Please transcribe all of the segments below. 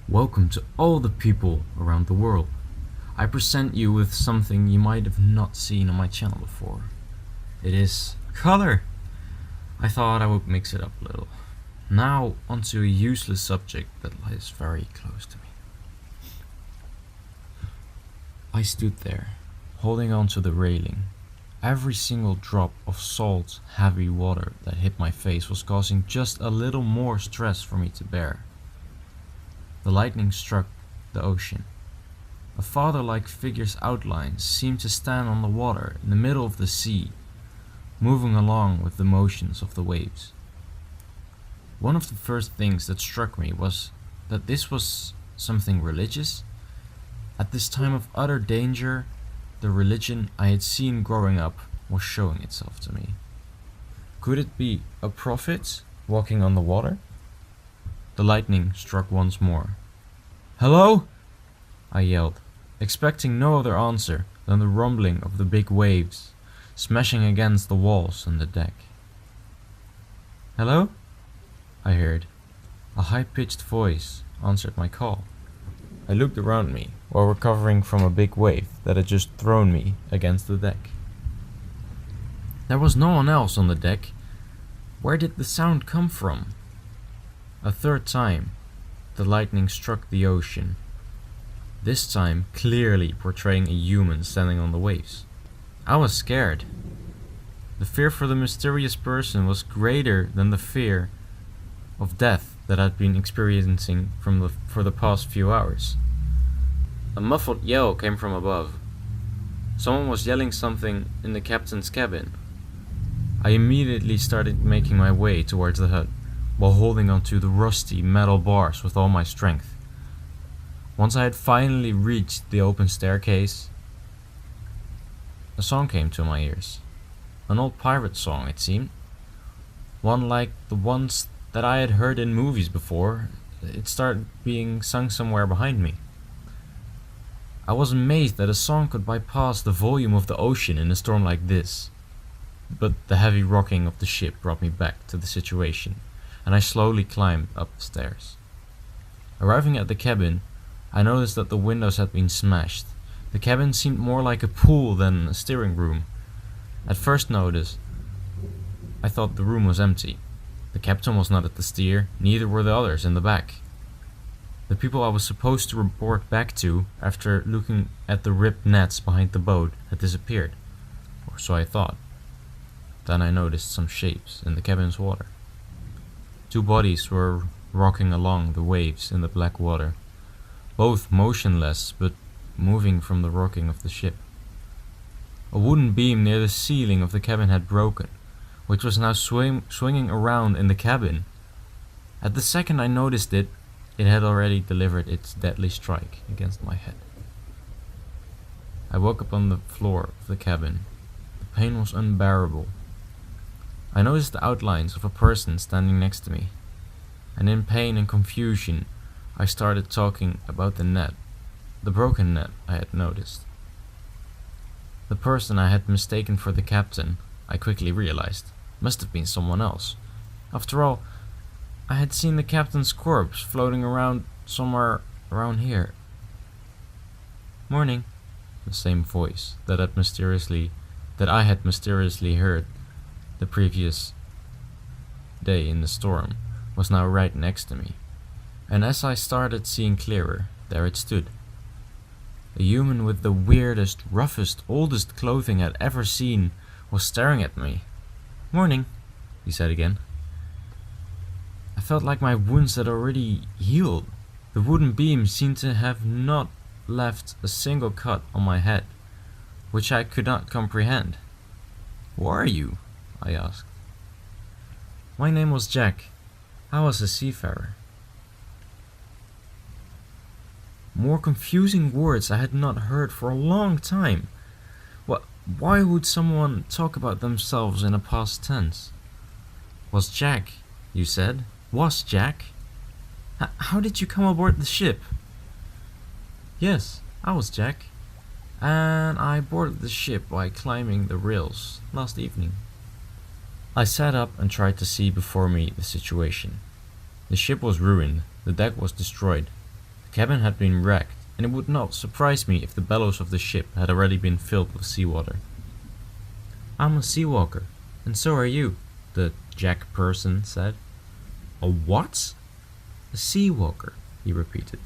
Welcome to all the people around the world. I present you with something you might have not seen on my channel before. It is color. I thought I would mix it up a little. Now onto a useless subject that lies very close to me. I stood there, holding onto the railing. Every single drop of salt, heavy water that hit my face was causing just a little more stress for me to bear. The lightning struck the ocean. A father-like figure's outlines seemed to stand on the water in the middle of the sea, moving along with the motions of the waves. One of the first things that struck me was that this was something religious. At this time of utter danger, the religion I had seen growing up was showing itself to me. Could it be a prophet walking on the water? The lightning struck once more. "Hello?" I yelled, expecting no other answer than the rumbling of the big waves smashing against the walls and the deck. "Hello?" I heard. A high-pitched voice answered my call. I looked around me while recovering from a big wave that had just thrown me against the deck. There was no one else on the deck. Where did the sound come from? A third time, the lightning struck the ocean, this time clearly portraying a human standing on the waves. I was scared. The fear for the mysterious person was greater than the fear of death that I'd been experiencing for the past few hours. A muffled yell came from above. Someone was yelling something in the captain's cabin. I immediately started making my way towards the hut, while holding onto the rusty metal bars with all my strength. Once I had finally reached the open staircase, a song came to my ears. An old pirate song, it seemed. One like the ones that I had heard in movies before. It started being sung somewhere behind me. I was amazed that a song could bypass the volume of the ocean in a storm like this. But the heavy rocking of the ship brought me back to the situation, and I slowly climbed up the stairs. Arriving at the cabin, I noticed that the windows had been smashed. The cabin seemed more like a pool than a steering room. At first notice, I thought the room was empty. The captain was not at the steer, neither were the others in the back. The people I was supposed to report back to, after looking at the ripped nets behind the boat, had disappeared. Or so I thought. Then I noticed some shapes in the cabin's water. Two bodies were rocking along the waves in the black water, both motionless but moving from the rocking of the ship. A wooden beam near the ceiling of the cabin had broken, which was now swinging around in the cabin. At the second I noticed it, it had already delivered its deadly strike against my head. I woke up on the floor of the cabin. The pain was unbearable. I noticed the outlines of a person standing next to me, and in pain and confusion, I started talking about the net, the broken net I had noticed. The person I had mistaken for the captain, I quickly realized, must have been someone else. After all, I had seen the captain's corpse floating around somewhere around here. "Morning," the same voice that I had mysteriously heard the previous day in the storm was now right next to me, and as I started seeing clearer, there it stood. A human with the weirdest, roughest, oldest clothing I'd ever seen was staring at me. "Morning," he said again. I felt like my wounds had already healed. The wooden beam seemed to have not left a single cut on my head, which I could not comprehend. "Who are you?" I asked. "My name was Jack. I was a seafarer." More confusing words I had not heard for a long time. Why would someone talk about themselves in a past tense? "Was Jack, you said? Was Jack? How did you come aboard the ship?" "Yes, I was Jack. And I boarded the ship by climbing the rails last evening." I sat up and tried to see before me the situation. The ship was ruined, the deck was destroyed. cabin had been wrecked, and it would not surprise me if the bellows of the ship had already been filled with seawater. "I'm a Seawalker, and so are you," the Jack person said. "A what?" "A Seawalker," he repeated.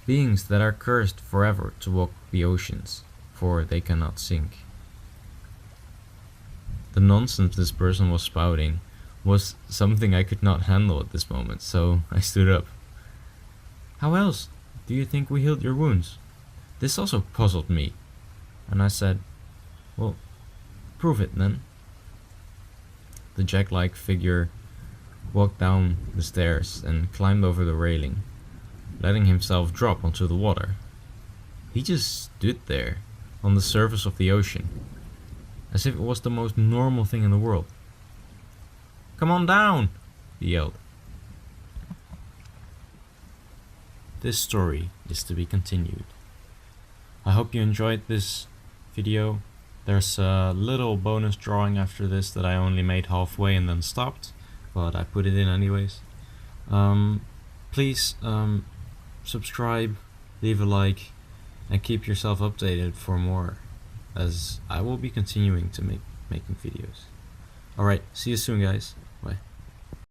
"Beings that are cursed forever to walk the oceans, for they cannot sink." The nonsense this person was spouting was something I could not handle at this moment, so I stood up. "How else do you think we healed your wounds?" This also puzzled me, and I said, "Well, prove it then." The Jack-like figure walked down the stairs and climbed over the railing, letting himself drop onto the water. He just stood there, on the surface of the ocean, as if it was the most normal thing in the world. "Come on down!" he yelled. This story is to be continued. I hope you enjoyed this video. There's a little bonus drawing after this that I only made halfway and then stopped, but I put it in anyways. Please subscribe, leave a like, and keep yourself updated for more, as I will be continuing to making videos. Alright, see you soon guys. Bye.